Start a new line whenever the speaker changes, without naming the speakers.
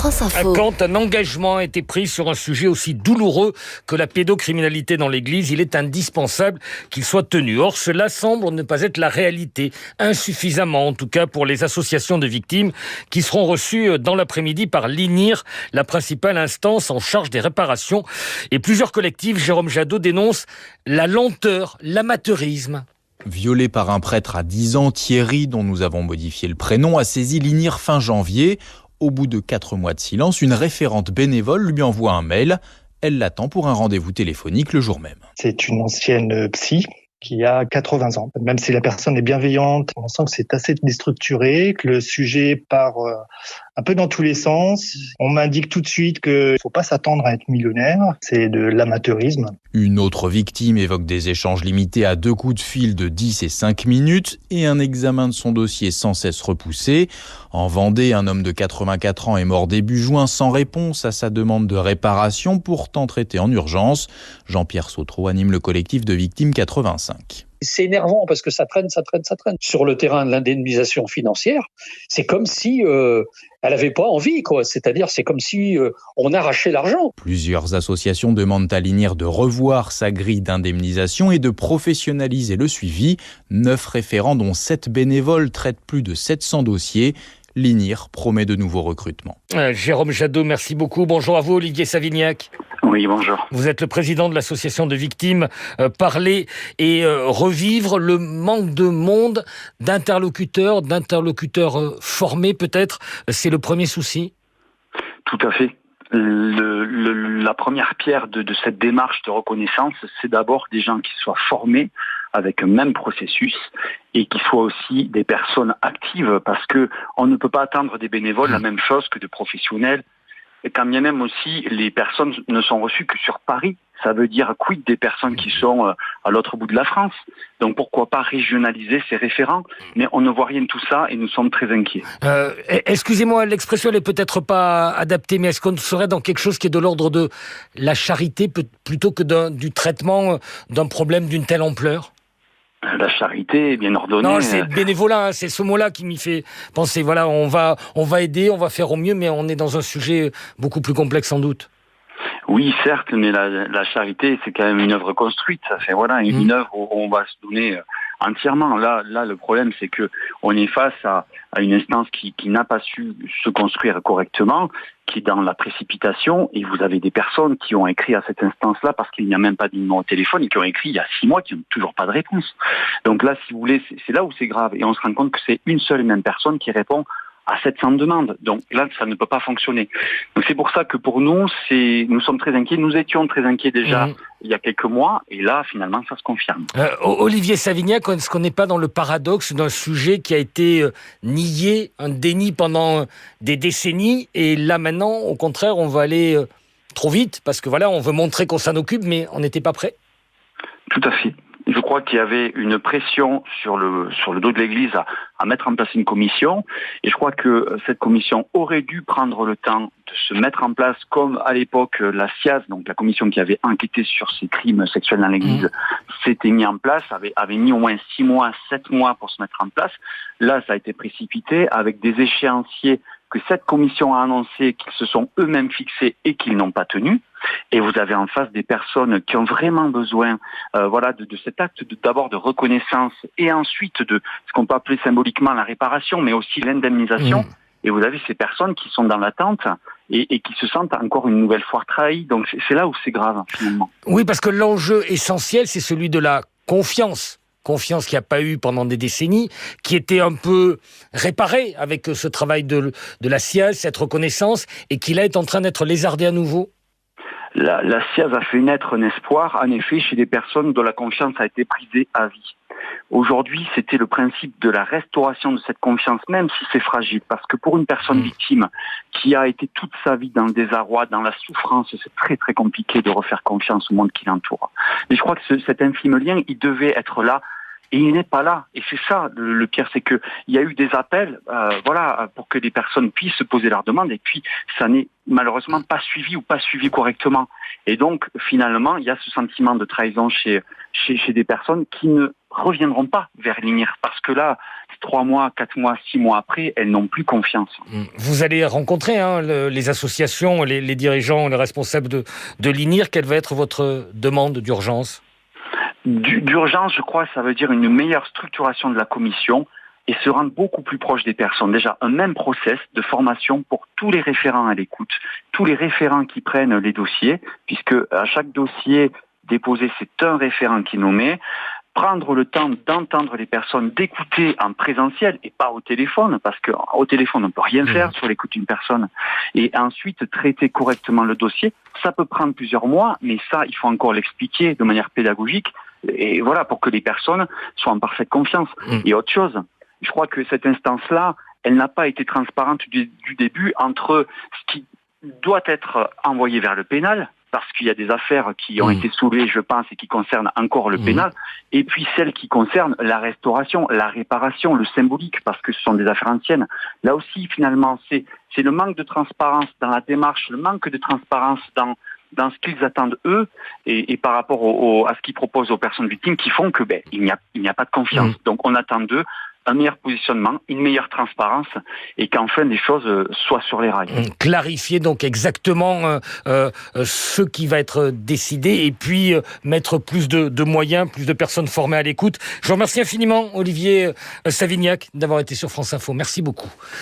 France Info.
Quand un engagement a été pris sur un sujet aussi douloureux que la pédocriminalité dans l'Église, il est indispensable qu'il soit tenu. Or, cela semble ne pas être la réalité, insuffisamment en tout cas pour les associations de victimes qui seront reçues dans l'après-midi par l'INIR, la principale instance en charge des réparations. Et plusieurs collectifs, Jérôme Jadot, dénoncent la lenteur, l'amateurisme.
Violé par un prêtre à 10 ans, Thierry, dont nous avons modifié le prénom, a saisi l'INIR fin janvier. Au bout de 4 mois de silence, une référente bénévole lui envoie un mail. Elle l'attend pour un rendez-vous téléphonique le jour même.
C'est une ancienne psy qui a 80 ans. Même si la personne est bienveillante, on sent que c'est assez déstructuré, que le sujet part un peu dans tous les sens. On m'indique tout de suite qu'il ne faut pas s'attendre à être millionnaire. C'est de l'amateurisme.
Une autre victime évoque des échanges limités à 2 coups de fil de 10 et 5 minutes et un examen de son dossier sans cesse repoussé. En Vendée, un homme de 84 ans est mort début juin sans réponse à sa demande de réparation, pourtant traitée en urgence. Jean-Pierre Sautreau anime le collectif de victimes 85.
C'est énervant parce que ça traîne. Sur le terrain de l'indemnisation financière, c'est comme si elle n'avait pas envie, quoi. C'est-à-dire, c'est comme si on arrachait l'argent.
Plusieurs associations demandent à l'INIR de revoir sa grille d'indemnisation et de professionnaliser le suivi. 9 référents, dont 7 bénévoles, traitent plus de 700 dossiers. L'INIR promet de nouveaux recrutements.
Jérôme Jadot, merci beaucoup. Bonjour à vous, Olivier Savignac.
Oui, bonjour.
Vous êtes le président de l'association de victimes. Parler et revivre le manque de monde, d'interlocuteurs formés peut-être, c'est le premier souci?
Tout à fait. La première pierre de cette démarche de reconnaissance, c'est d'abord des gens qui soient formés avec un même processus et qui soient aussi des personnes actives, parce que on ne peut pas attendre des bénévoles la même chose que des professionnels. Et quand bien même aussi, les personnes ne sont reçues que sur Paris. Ça veut dire quid des personnes qui sont à l'autre bout de la France. Donc pourquoi pas régionaliser ces référents? Mais on ne voit rien de tout ça et nous sommes très inquiets.
Excusez-moi, l'expression n'est peut-être pas adaptée, mais est-ce qu'on serait dans quelque chose qui est de l'ordre de la charité plutôt que du traitement d'un problème d'une telle ampleur?
La charité est bien ordonnée.
Non, c'est le bénévolat, c'est ce mot-là qui m'y fait penser. Voilà, on va aider, on va faire au mieux, mais on est dans un sujet beaucoup plus complexe sans doute.
Oui, certes, mais la charité, c'est quand même une œuvre construite. Ça fait une œuvre où on va se donner entièrement. Là, le problème, c'est que on est face à une instance qui n'a pas su se construire correctement, qui est dans la précipitation. Et vous avez des personnes qui ont écrit à cette instance-là parce qu'il n'y a même pas de numéro de téléphone et qui ont écrit il y a 6 mois, qui n'ont toujours pas de réponse. Donc là, si vous voulez, c'est là où c'est grave. Et on se rend compte que c'est une seule et même personne qui répond à 700 demandes. Donc là, ça ne peut pas fonctionner. Donc c'est pour ça que pour nous, nous sommes très inquiets. Nous étions très inquiets déjà il y a quelques mois, et là, finalement, ça se confirme.
Olivier Savignac, est-ce qu'on n'est pas dans le paradoxe d'un sujet qui a été nié, un déni pendant des décennies, et là maintenant, au contraire, on va aller trop vite, parce que voilà, on veut montrer qu'on s'en occupe, mais on n'était pas prêt?
Tout à fait. Je crois qu'il y avait une pression sur le dos de l'Église à mettre en place une commission. Et je crois que cette commission aurait dû prendre le temps de se mettre en place comme à l'époque la SIAZ, donc la commission qui avait enquêté sur ces crimes sexuels dans l'Église, s'était mis en place, avait mis au moins 6 mois, 7 mois pour se mettre en place. Là, ça a été précipité avec des échéanciers que cette commission a annoncé qu'ils se sont eux-mêmes fixés et qu'ils n'ont pas tenu. Et vous avez en face des personnes qui ont vraiment besoin de cet acte d'abord de reconnaissance et ensuite de ce qu'on peut appeler symboliquement la réparation, mais aussi l'indemnisation. Et vous avez ces personnes qui sont dans l'attente et qui se sentent encore une nouvelle fois trahies. Donc c'est là où c'est grave, finalement.
Oui, parce que l'enjeu essentiel, c'est celui de la confiance. Confiance qu'il n'y a pas eu pendant des décennies, qui était un peu réparée avec ce travail de la SIAZ, cette reconnaissance, et qui là est en train d'être lézardée à nouveau.
La SIAZ a fait naître un espoir, en effet, chez des personnes dont la confiance a été brisée à vie. Aujourd'hui, c'était le principe de la restauration de cette confiance, même si c'est fragile. Parce que pour une personne victime qui a été toute sa vie dans le désarroi, dans la souffrance, c'est très très compliqué de refaire confiance au monde qui l'entoure. Mais je crois que cet infime lien, il devait être là. Et il n'est pas là. Et c'est ça le pire, c'est que il y a eu des appels, pour que les personnes puissent se poser leurs demandes, et puis ça n'est malheureusement pas suivi ou pas suivi correctement. Et donc finalement, il y a ce sentiment de trahison chez des personnes qui ne reviendront pas vers l'INIR, parce que là, 3 mois, 4 mois, 6 mois après, elles n'ont plus confiance.
Vous allez rencontrer les associations, les dirigeants, les responsables de l'INIR. Quelle va être votre demande d'urgence ?
D'urgence, je crois, ça veut dire une meilleure structuration de la commission et se rendre beaucoup plus proche des personnes. Déjà, un même process de formation pour tous les référents à l'écoute, tous les référents qui prennent les dossiers, puisque à chaque dossier déposé, c'est un référent qui est nommé. Prendre le temps d'entendre les personnes, d'écouter en présentiel et pas au téléphone, parce qu'au téléphone, on ne peut rien faire sur l'écoute d'une personne. Et ensuite, traiter correctement le dossier, ça peut prendre plusieurs mois, mais ça, il faut encore l'expliquer de manière pédagogique, et voilà, pour que les personnes soient en parfaite confiance. Et autre chose, je crois que cette instance-là, elle n'a pas été transparente du début entre ce qui doit être envoyé vers le pénal, parce qu'il y a des affaires qui ont été soulevées, je pense, et qui concernent encore le pénal, et puis celles qui concernent la restauration, la réparation, le symbolique, parce que ce sont des affaires anciennes. Là aussi, finalement, c'est le manque de transparence dans la démarche, le manque de transparence dans ce qu'ils attendent eux, et par rapport à ce qu'ils proposent aux personnes victimes, qui font que il n'y a pas de confiance. Donc on attend d'eux un meilleur positionnement, une meilleure transparence et qu'enfin les choses soient sur les rails.
Clarifier donc exactement ce qui va être décidé et puis mettre plus de moyens, plus de personnes formées à l'écoute. Je vous remercie infiniment, Olivier Savignac, d'avoir été sur France Info. Merci beaucoup.